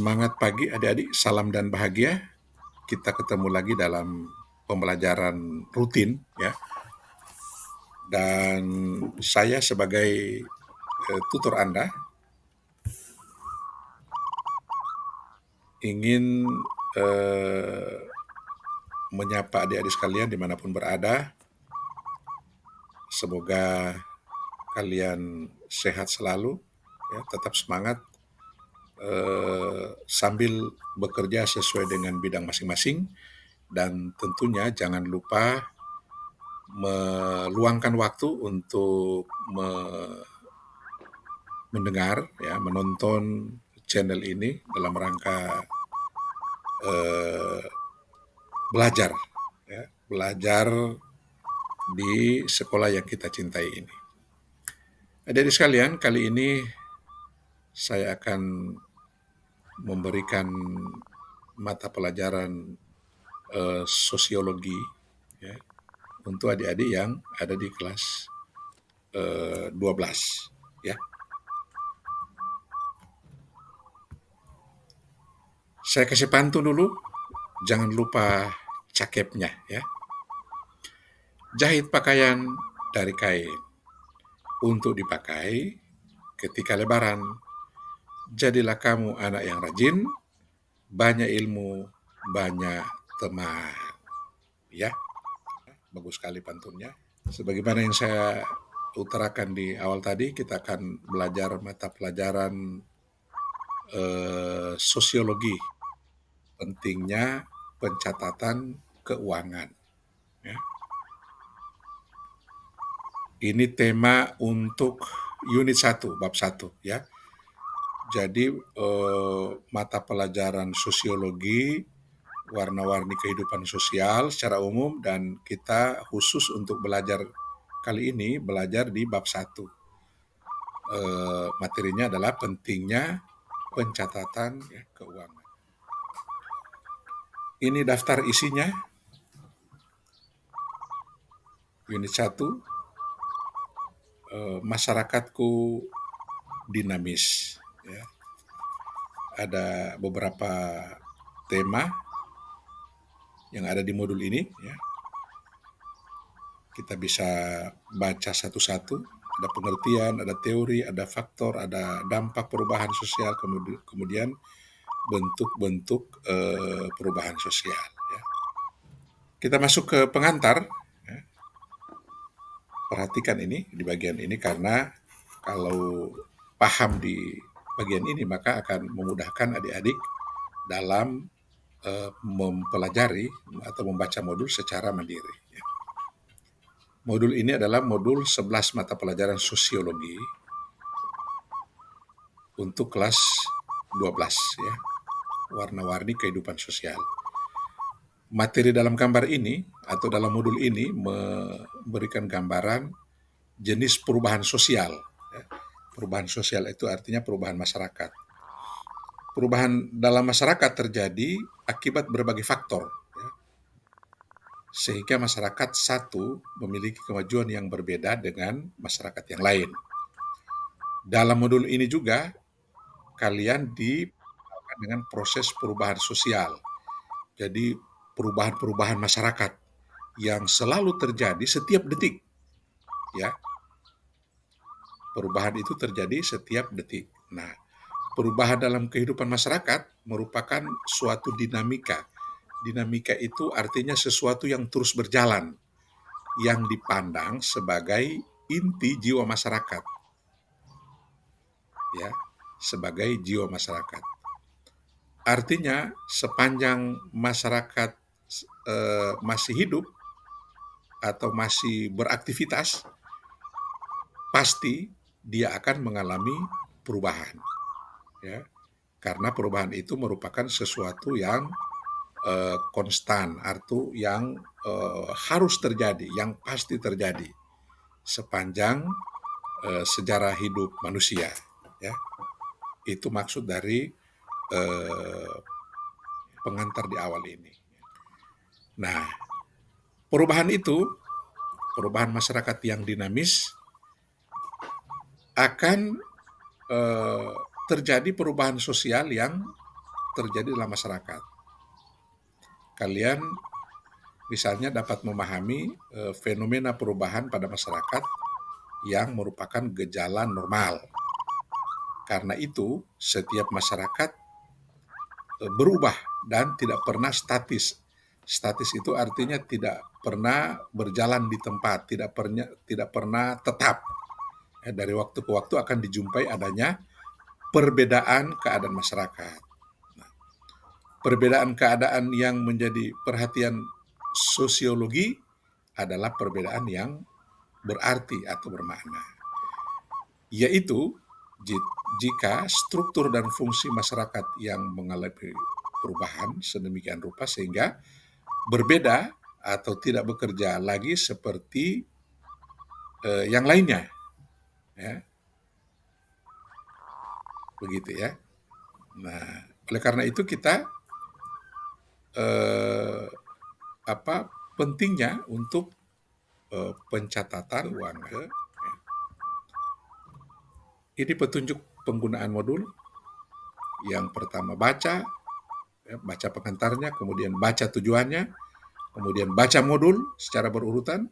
Semangat pagi adik-adik, salam dan bahagia. Kita ketemu lagi dalam pembelajaran rutin ya. Dan saya sebagai tutor Anda ingin eh, menyapa adik-adik sekalian dimanapun berada. Semoga kalian sehat selalu, ya, tetap semangat sambil bekerja sesuai dengan bidang masing-masing. Dan tentunya jangan lupa meluangkan waktu untuk mendengar, ya, menonton channel ini dalam rangka eh, belajar, ya, belajar di sekolah yang kita cintai ini. Adik-adik sekalian, kali ini saya akan memberikan mata pelajaran sosiologi, ya, untuk adik-adik yang ada di kelas 12, ya. Saya kasih pantun dulu, jangan lupa cakepnya, ya. Jahit pakaian dari kain untuk dipakai ketika lebaran. Jadilah kamu anak yang rajin, banyak ilmu, banyak teman. Ya, bagus sekali pantunnya. Sebagaimana yang saya utarakan di awal tadi, kita akan belajar mata pelajaran sosiologi, pentingnya pencatatan keuangan. Ya. Ini tema untuk unit 1, bab 1, ya. Jadi mata pelajaran sosiologi, warna-warni kehidupan sosial secara umum, dan kita khusus untuk belajar kali ini belajar di bab 1. Materinya adalah pentingnya pencatatan, ya, keuangan. Ini daftar isinya. Unit 1, masyarakatku dinamis, ya. Ada beberapa tema yang ada di modul ini, ya. Kita bisa baca satu-satu, ada pengertian, ada teori, ada faktor, ada dampak perubahan sosial, kemudian bentuk-bentuk perubahan sosial, ya. Kita masuk ke pengantar, ya. Perhatikan ini di bagian ini, karena kalau paham di bagian ini maka akan memudahkan adik-adik dalam mempelajari atau membaca modul secara mandiri, ya. Modul ini adalah modul 11 mata pelajaran sosiologi untuk kelas 12, ya. Warna-warni kehidupan sosial. Materi dalam gambar ini atau dalam modul ini memberikan gambaran jenis perubahan sosial, ya. Perubahan sosial itu artinya perubahan masyarakat. Perubahan dalam masyarakat terjadi akibat berbagai faktor, ya, sehingga masyarakat satu memiliki kemajuan yang berbeda dengan masyarakat yang lain. Dalam modul ini juga kalian dikenalkan dengan proses perubahan sosial. Jadi perubahan-perubahan masyarakat yang selalu terjadi setiap detik, ya. Perubahan itu terjadi setiap detik. Nah, perubahan dalam kehidupan masyarakat merupakan suatu dinamika. Dinamika itu artinya sesuatu yang terus berjalan, yang dipandang sebagai inti jiwa masyarakat, ya, sebagai jiwa masyarakat. Artinya sepanjang masyarakat masih hidup atau masih beraktivitas, pasti dia akan mengalami perubahan, ya. Karena perubahan itu merupakan sesuatu yang konstan, atau yang harus terjadi, yang pasti terjadi sepanjang sejarah hidup manusia, ya. Itu maksud dari pengantar di awal ini. Nah, perubahan masyarakat yang dinamis akan terjadi perubahan sosial yang terjadi dalam masyarakat. Kalian misalnya dapat memahami fenomena perubahan pada masyarakat yang merupakan gejala normal. Karena itu, setiap masyarakat berubah dan tidak pernah statis. Statis itu artinya tidak pernah berjalan di tempat, tidak pernah tetap. Dari waktu ke waktu akan dijumpai adanya perbedaan keadaan masyarakat. Nah, perbedaan keadaan yang menjadi perhatian sosiologi adalah perbedaan yang berarti atau bermakna, yaitu jika struktur dan fungsi masyarakat yang mengalami perubahan sedemikian rupa sehingga berbeda atau tidak bekerja lagi seperti yang lainnya, ya, begitu ya. Nah, oleh karena itu kita pentingnya untuk pencatatan uang. Ini petunjuk penggunaan modul. Yang pertama baca pengantarnya, kemudian baca tujuannya, kemudian baca modul secara berurutan,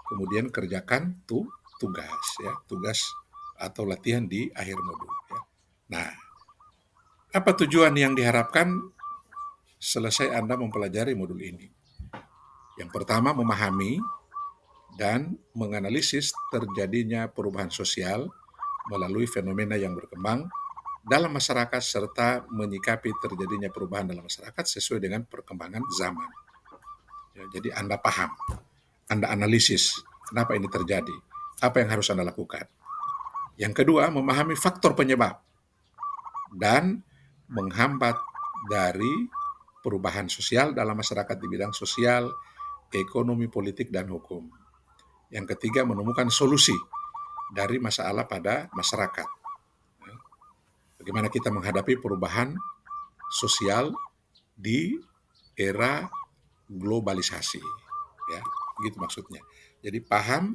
kemudian kerjakan tugas atau latihan di akhir modul. Ya. Nah, apa tujuan yang diharapkan selesai Anda mempelajari modul ini? Yang pertama, memahami dan menganalisis terjadinya perubahan sosial melalui fenomena yang berkembang dalam masyarakat serta menyikapi terjadinya perubahan dalam masyarakat sesuai dengan perkembangan zaman. Ya, jadi Anda paham, Anda analisis kenapa ini terjadi, apa yang harus Anda lakukan. Yang kedua, memahami faktor penyebab dan menghambat dari perubahan sosial dalam masyarakat di bidang sosial, ekonomi, politik, dan hukum. Yang ketiga, menemukan solusi dari masalah pada masyarakat. Bagaimana kita menghadapi perubahan sosial di era globalisasi, ya, gitu maksudnya. Jadi paham,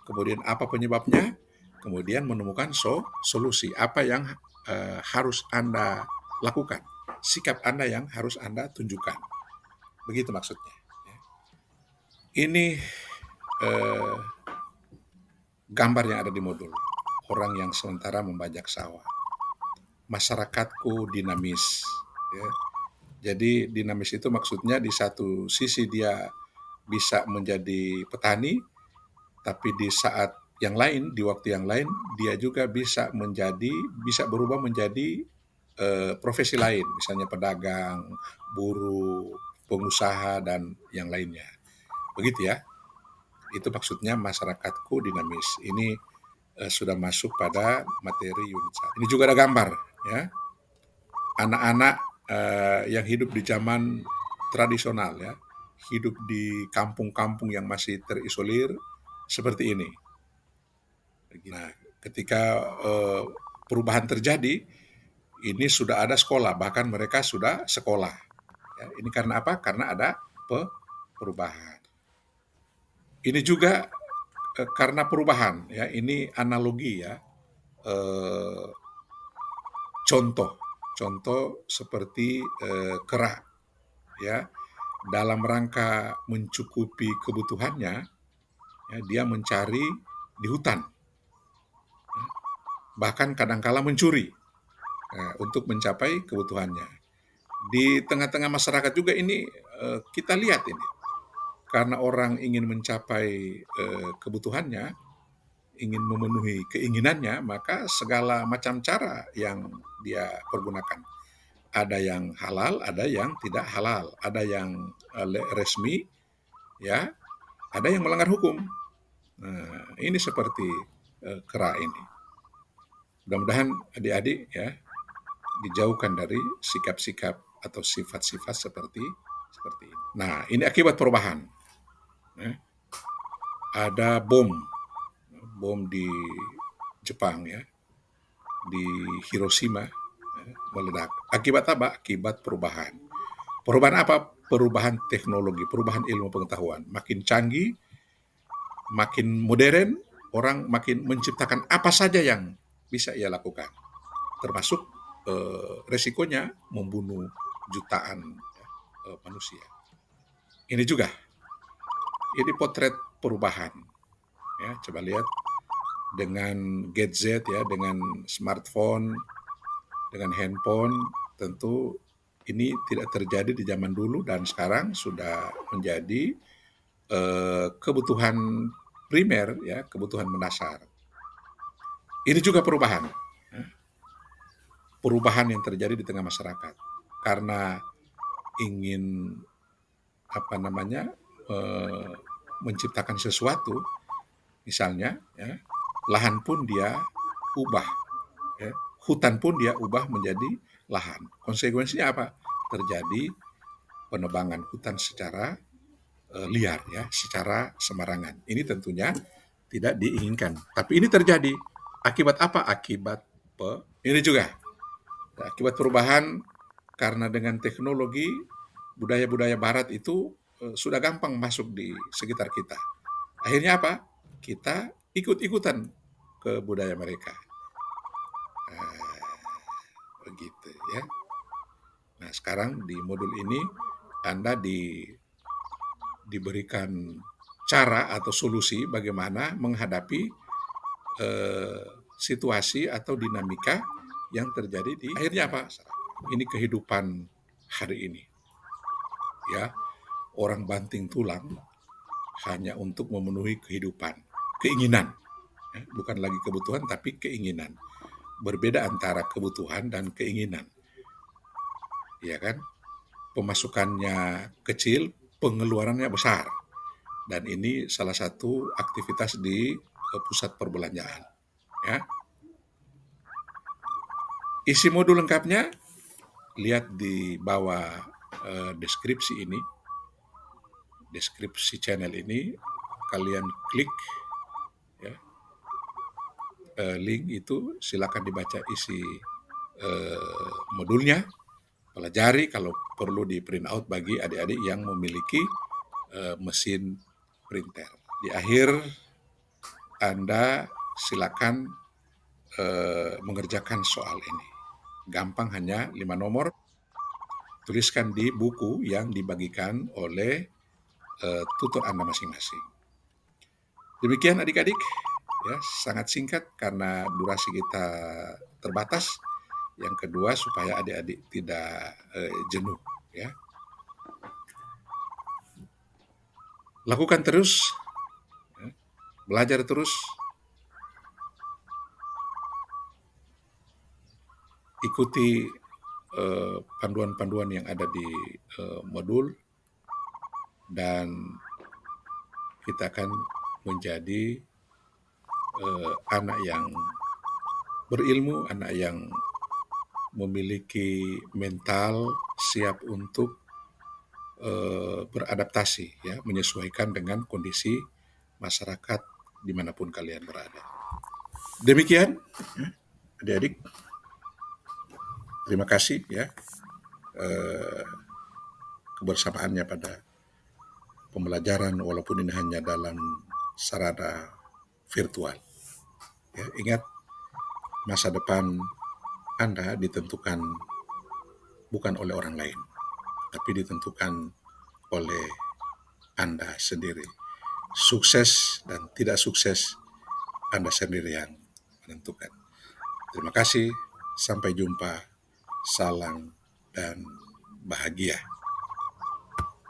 kemudian apa penyebabnya, kemudian menemukan solusi apa yang harus Anda lakukan, sikap Anda yang harus Anda tunjukkan, begitu maksudnya. Ini gambar yang ada di modul. Orang yang sementara membajak sawah. Masyarakatku dinamis. Ya. Jadi dinamis itu maksudnya di satu sisi dia bisa menjadi petani, tapi di saat yang lain, di waktu yang lain, dia juga bisa berubah menjadi profesi lain, misalnya pedagang, buruh, pengusaha, dan yang lainnya. Begitu ya. Itu maksudnya masyarakatku dinamis. Ini sudah masuk pada materi unit 1. Ini juga ada gambar, ya. Anak-anak yang hidup di zaman tradisional, ya, hidup di kampung-kampung yang masih terisolir seperti ini. Nah, ketika perubahan terjadi, ini sudah ada sekolah, bahkan mereka sudah sekolah. Ya, ini karena apa? Karena ada perubahan. Ini juga karena perubahan, ya. Ini analogi, ya. Contoh seperti kera, ya, dalam rangka mencukupi kebutuhannya, ya, dia mencari di hutan, ya, bahkan kadangkala mencuri untuk mencapai kebutuhannya. Di tengah-tengah masyarakat juga ini kita lihat ini, karena orang ingin mencapai kebutuhannya, ingin memenuhi keinginannya, maka segala macam cara yang dia pergunakan. Ada yang halal, ada yang tidak halal, ada yang resmi, ya, ada yang melanggar hukum. Nah, ini seperti kera ini. Mudah-mudahan adik-adik, ya, dijauhkan dari sikap-sikap atau sifat-sifat seperti ini. Nah, ini akibat perubahan. Ada bom di Jepang, ya, di Hiroshima, meledak. Akibat apa? Akibat perubahan. Perubahan apa? Perubahan teknologi, perubahan ilmu pengetahuan. Makin canggih, makin modern, orang makin menciptakan apa saja yang bisa ia lakukan. Termasuk resikonya membunuh jutaan manusia. Ini juga, ini potret perubahan. Ya, coba lihat dengan gadget ya, dengan smartphone, dengan handphone, tentu ini tidak terjadi di zaman dulu dan sekarang sudah menjadi kebutuhan primer ya, kebutuhan mendasar. Ini juga perubahan, ya, perubahan yang terjadi di tengah masyarakat karena ingin apa namanya menciptakan sesuatu, misalnya ya, lahan pun dia ubah, ya, hutan pun dia ubah menjadi lahan. Konsekuensinya apa? Terjadi penebangan hutan secara liar ya, secara sembarangan. Ini tentunya tidak diinginkan. Tapi ini terjadi akibat apa? Akibat ini juga akibat perubahan karena dengan teknologi budaya-budaya barat itu sudah gampang masuk di sekitar kita. Akhirnya apa? Kita ikut-ikutan ke budaya mereka. Begitu ya. Nah, sekarang di modul ini Anda diberikan cara atau solusi bagaimana menghadapi situasi atau dinamika yang terjadi di akhirnya apa? Ini kehidupan hari ini. Ya, orang banting tulang hanya untuk memenuhi kehidupan, keinginan. Ya, bukan lagi kebutuhan tapi keinginan. Berbeda antara kebutuhan dan keinginan. Ya kan? Pemasukannya kecil, pengeluarannya besar. Dan ini salah satu aktivitas di pusat perbelanjaan. Ya. Isi modul lengkapnya lihat di bawah deskripsi ini, deskripsi channel ini, kalian klik ya, link itu, silakan dibaca isi modulnya, pelajari, kalau perlu di print out bagi adik-adik yang memiliki mesin printer. Di akhir Anda silakan mengerjakan soal ini. Gampang, hanya 5 nomor. Tuliskan di buku yang dibagikan oleh tutor Anda masing-masing. Demikian adik-adik, ya, sangat singkat karena durasi kita terbatas. Yang kedua, supaya adik-adik tidak jenuh, ya. Lakukan terus, ya, belajar terus, ikuti panduan-panduan yang ada di modul, dan kita akan menjadi anak yang berilmu, anak yang memiliki mental siap untuk beradaptasi, ya, menyesuaikan dengan kondisi masyarakat dimanapun kalian berada. Demikian, adik-adik. Terima kasih ya kebersamaannya pada pembelajaran walaupun ini hanya dalam sarana virtual. Ya, ingat, masa depan Anda ditentukan bukan oleh orang lain, tapi ditentukan oleh Anda sendiri. Sukses dan tidak sukses Anda sendiri yang menentukan. Terima kasih, sampai jumpa, salam dan bahagia.